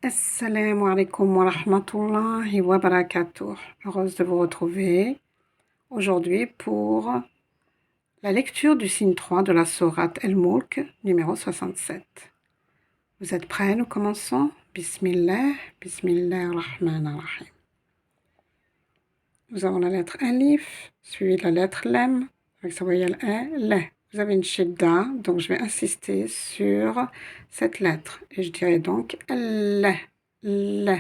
Assalamu alaikum wa rahmatullahi wa barakatuh. Heureuse de vous retrouver aujourd'hui pour la lecture du signe 3 de la sourate El-Mulk, numéro 67. Vous êtes prêts? Nous commençons. Bismillah, Bismillah ar-Rahman ar-Rahim. Nous avons la lettre Alif, suivie de la lettre Lem, avec sa voyelle Le. Vous avez une shidda, donc je vais insister sur cette lettre. Et je dirai donc Le. Le.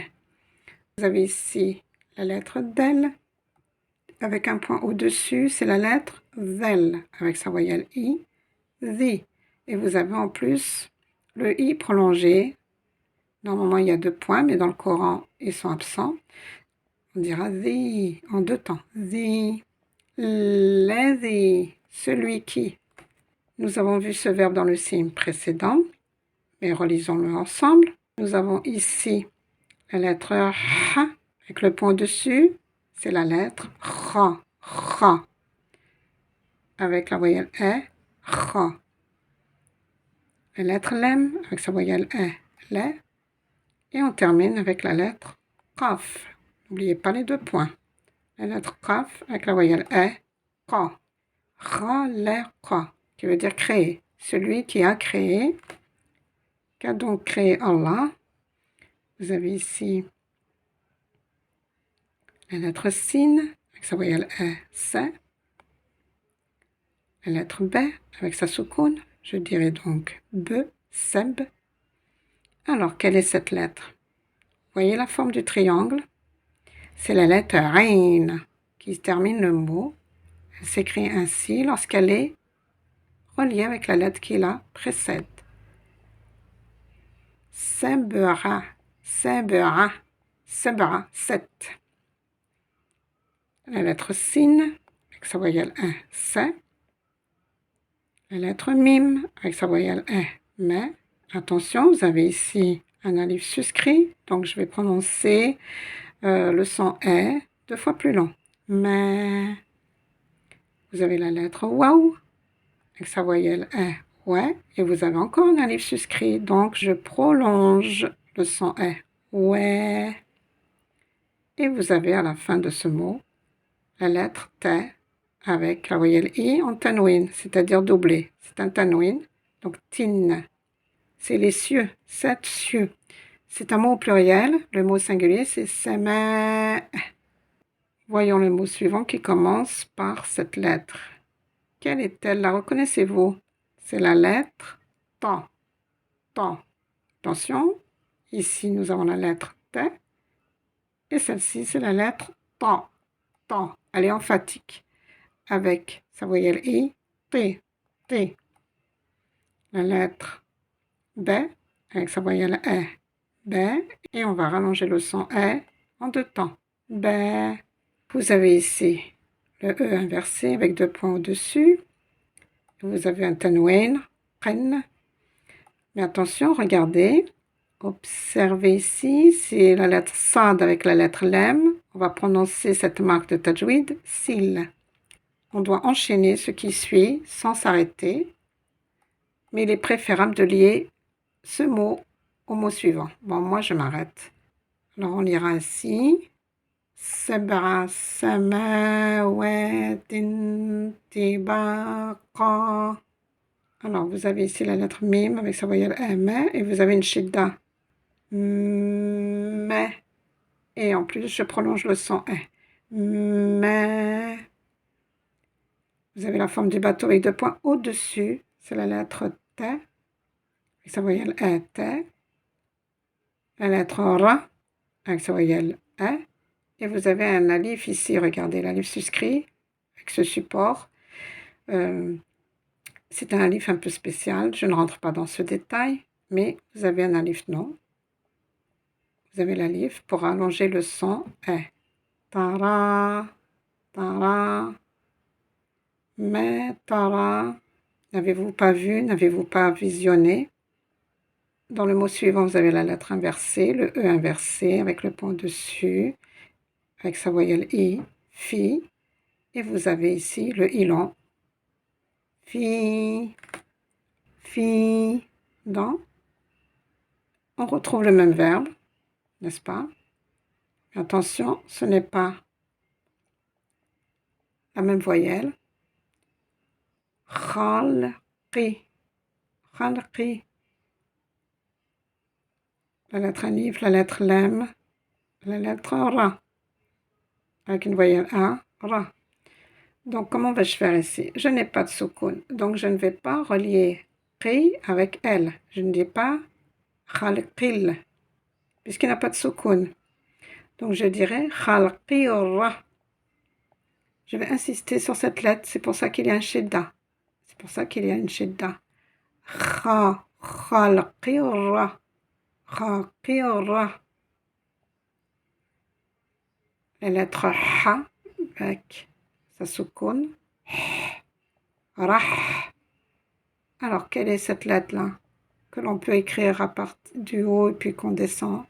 Vous avez ici la lettre Del, avec un point au-dessus, c'est la lettre Vel, avec sa voyelle I, The. Et vous avez en plus le I prolongé. Normalement, il y a 2 points, mais dans le Coran, ils sont absents. On dira The en 2 temps. The, L'Ezi, celui qui. Nous avons vu ce verbe dans le signe précédent, mais relisons-le ensemble. Nous avons ici la lettre H, avec le point au-dessus, c'est la lettre Ra, Ra, avec la voyelle E, Ra. La lettre Lem, avec sa voyelle E, Le. Et on termine avec la lettre Qaf. N'oubliez pas les 2 points. La lettre Qaf, avec la voyelle E, Qa. Ra, Le, Qa, qui veut dire créer. Celui qui a créé, qu'a donc créé Allah. Vous avez ici la lettre Sin, avec sa voyelle E, Se. La lettre B, avec sa soukoun, je dirais donc B, Seb. Alors, quelle est cette lettre? Voyez la forme du triangle? C'est la lettre Ain qui termine le mot. Elle s'écrit ainsi lorsqu'elle est reliée avec la lettre qui la précède. Sebra, Sebra, Sebra, 7. La lettre Sin, avec sa voyelle 1, Se. La lettre Mim, avec sa voyelle 1, Mais. Attention, vous avez ici un alif suscrit, donc je vais prononcer le son E 2 fois plus long. Mais. Vous avez la lettre Waouh, avec sa voyelle E, Ouais, et vous avez encore un alif suscrit, donc je prolonge le son E, Ouais. Et vous avez à la fin de ce mot la lettre T, avec la voyelle I en tanwin, c'est-à-dire doublé. C'est un tanwin, donc tin. C'est les cieux, 7 cieux. C'est un mot au pluriel, le mot singulier c'est sama. Voyons le mot suivant qui commence par cette lettre. Quelle est-elle? La reconnaissez-vous? C'est la lettre Ta. Ta. Attention, ici nous avons la lettre T et celle-ci c'est la lettre Ta. Ta. Elle est emphatique avec sa voyelle I, T. T. La lettre B avec sa voyelle E, B, et on va rallonger le son E en 2 temps. B. Vous avez ici le E inversé avec 2 points au-dessus. Vous avez un tanwin, Qen. Mais attention, regardez. Observez ici, c'est la lettre Sad avec la lettre Lem. On va prononcer cette marque de tajwid, Sil. On doit enchaîner ce qui suit sans s'arrêter. Mais il est préférable de lier ce mot au mot suivant. Bon, moi je m'arrête. Alors on lira ainsi. Sab'a samawatin tibaqa. Alors vous avez ici la lettre Mim avec sa voyelle M et vous avez une shidda. Mais. Et en plus je prolonge le son E. Mais. Vous avez la forme du bateau avec 2 points au-dessus. C'est la lettre T. Avec sa voyelle E, T. La lettre Ra avec sa voyelle E. Et vous avez un alif ici, regardez, l'alif suscrit avec ce support. C'est un alif un peu spécial, je ne rentre pas dans ce détail, mais vous avez un alif non. Vous avez l'alif pour allonger le son E. Tara, tara, mais tara. N'avez-vous pas vu, n'avez-vous pas visionné? Dans le mot suivant, vous avez la lettre inversée, le E inversé avec le point dessus, avec sa voyelle I, Fi. Et vous avez ici le I long. Fi, fi, dans. On retrouve le même verbe. n'est-ce pas? Attention, ce n'est pas la même voyelle. Khalqi. Khalqi. La lettre alif, la lettre lem, la lettre ra. Avec une voyelle A, ra. Donc, comment vais-je faire ici? Je n'ai pas de soukoun, donc je ne vais pas relier qi avec elle. Je ne dis pas khalqil, puisqu'il n'a pas de soukoun. Donc, je dirais khalqira. Je vais insister sur cette lettre, c'est pour ça qu'il y a un shidda. C'est pour ça qu'il y a une shidda. Khalqira. Khalqira. La lettre ha avec sa soukoun. Rah. Alors, quelle est cette lettre-là que l'on peut écrire à partir du haut et puis qu'on descend?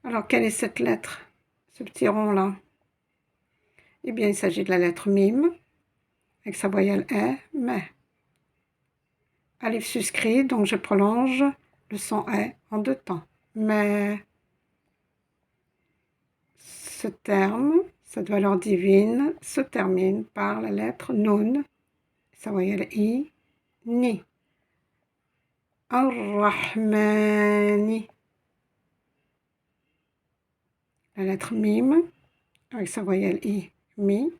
Alors, quelle est cette lettre? Ce petit rond-là? Eh bien, il s'agit de la lettre mim, avec sa voyelle e, mais. Alif suscrit, donc je prolonge le son e en deux temps. Mais ce terme, cette valeur divine, se termine par la lettre nun, sa voyelle i, ni. Ar-Rahmani. La lettre mim, avec sa voyelle i, mi.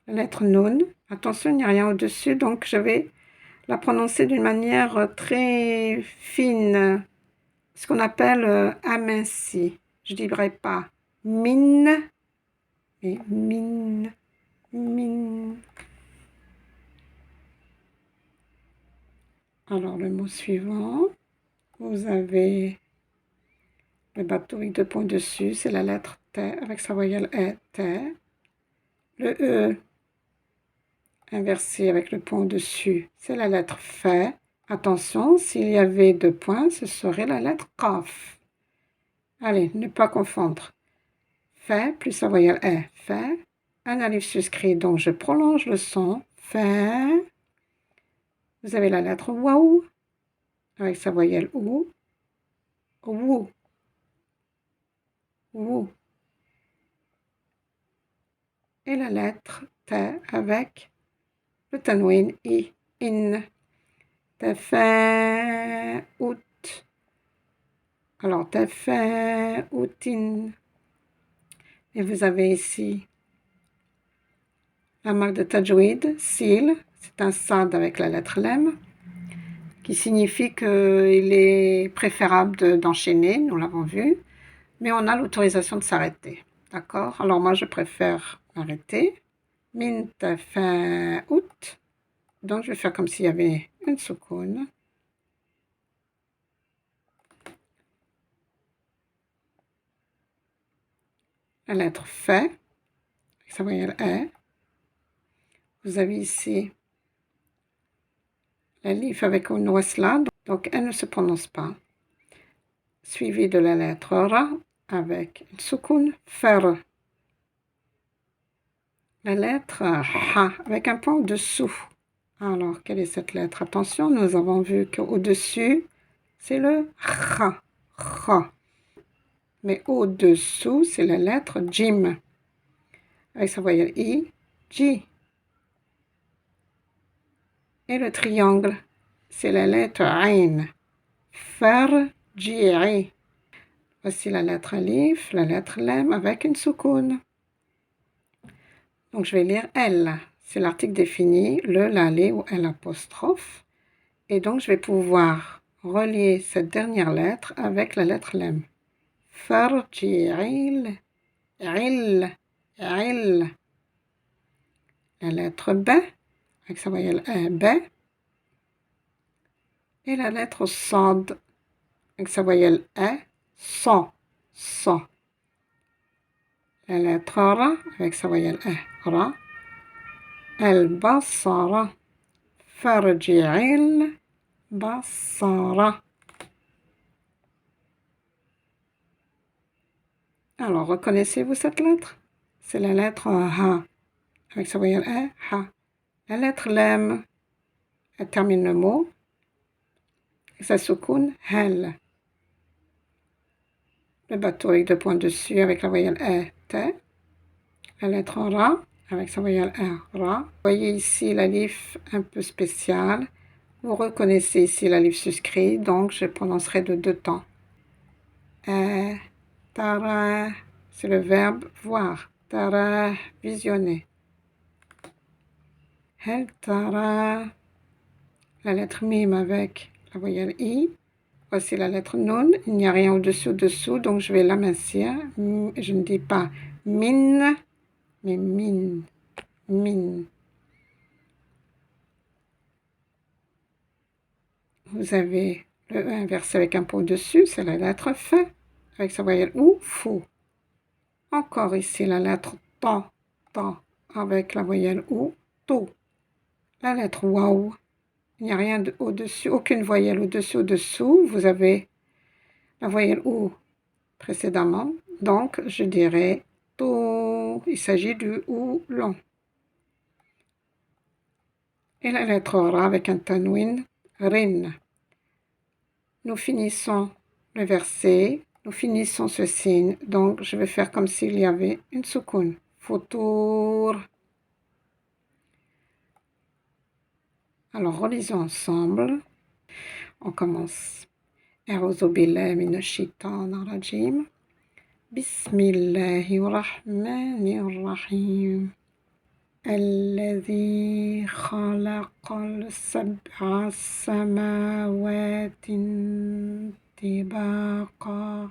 La lettre nun, attention, il n'y a rien au-dessus, donc je vais la prononcer d'une manière très fine, ce qu'on appelle aminci. Je ne dirai pas min, mais min, min. Alors, le mot suivant, vous avez le bateau avec deux points dessus, c'est la lettre T avec sa voyelle E, T. Le E inversé avec le point au-dessus, c'est la lettre F. Attention, s'il y avait deux points, ce serait la lettre Qaf. Allez, ne pas confondre. F plus la voyelle E, F. Un alif suscrit, donc je prolonge le son. F. Vous avez la lettre Waou avec sa voyelle OU. Wou. Wou. Et la lettre T avec le tanwin I, in. Tafa'out. Alors, tafa'outin. Et vous avez ici la marque de tajwid, sil. C'est un sad avec la lettre lem, qui signifie qu'il est préférable d'enchaîner, nous l'avons vu, mais on a l'autorisation de s'arrêter. D'accord? Alors, moi, je préfère m'arrêter. Min tafa'out. Donc, je vais faire comme s'il y avait une soukoun. La lettre F, avec sa voyelle E. Vous avez ici la lif avec une wasla, donc elle ne se prononce pas. Suivi de la lettre Ra avec une soukoun, fer. La lettre Ha avec un point au-dessous. Alors, quelle est cette lettre? Attention, nous avons vu qu'au-dessus, c'est le Kha. Kha. Mais au-dessous, c'est la lettre Jim. Avec sa voyelle I, J. Et le triangle, c'est la lettre Ain. Farji'i. Voici la lettre Alif, la lettre Lem avec une soukoun. Donc je vais lire L. C'est l'article défini, le, la, les ou L apostrophe. Et donc je vais pouvoir relier cette dernière lettre avec la lettre Lem. Farji'il. Il. Il. La lettre B, avec sa voyelle E, B. Et la lettre Sad, avec sa voyelle E, Sa. Sa. La lettre Ra, avec sa voyelle E, Ra. El-Basara. Farji'il Basara. Alors, reconnaissez-vous cette lettre? C'est la lettre Ha, avec sa voyelle E, Ha. La lettre Lem, elle termine le mot. Et sa soukoun, Hel. le bateau avec 2 points dessus avec la voyelle E, T. La lettre Ra avec sa voyelle R, Ra. Vous voyez ici l'alif un peu spécial. Vous reconnaissez ici l'alif suscrit, donc je prononcerai de 2 temps. Tara, c'est le verbe voir. Tara, visionner. Hel tara, la lettre mim avec la voyelle I. Voici la lettre nun, il n'y a rien au-dessous, donc je vais l'amincir. Je ne dis pas min, mais min, min. Vous avez le E inversé avec un point au-dessus, c'est la lettre F, avec sa voyelle OU, fou. Encore ici la lettre ta, avec la voyelle OU, to. La lettre waouh, il n'y a rien au-dessus, aucune voyelle au-dessous, vous avez la voyelle OU précédemment, donc je dirais to, il s'agit du OU long. Et la lettre Ra avec un tanwin, rin. Nous finissons le verset, nous finissons ce signe, donc je vais faire comme s'il y avait une soukoun. Futur. Alors relisons ensemble. On commence. A'udhu billahi minash shaitanir rajim. Bismillahirrahmanirrahim. الذي خلق السبع سماوات طباقا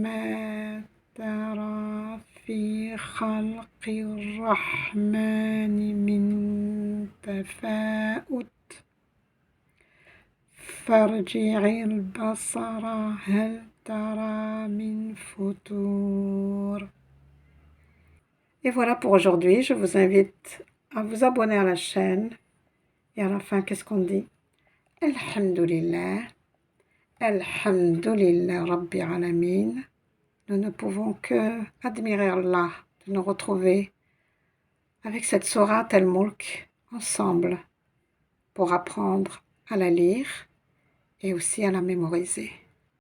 ما ترى في خلق الرحمن من تفاؤت فارجع البصر هل ترى من فتور. Et voilà pour aujourd'hui, je vous invite à vous abonner à la chaîne. Et à la fin, qu'est-ce qu'on dit? Alhamdulillah, Alhamdulillah Rabbi Alamin. Nous ne pouvons que admirer Allah de nous retrouver avec cette sourate Al-Mulk ensemble pour apprendre à la lire et aussi à la mémoriser.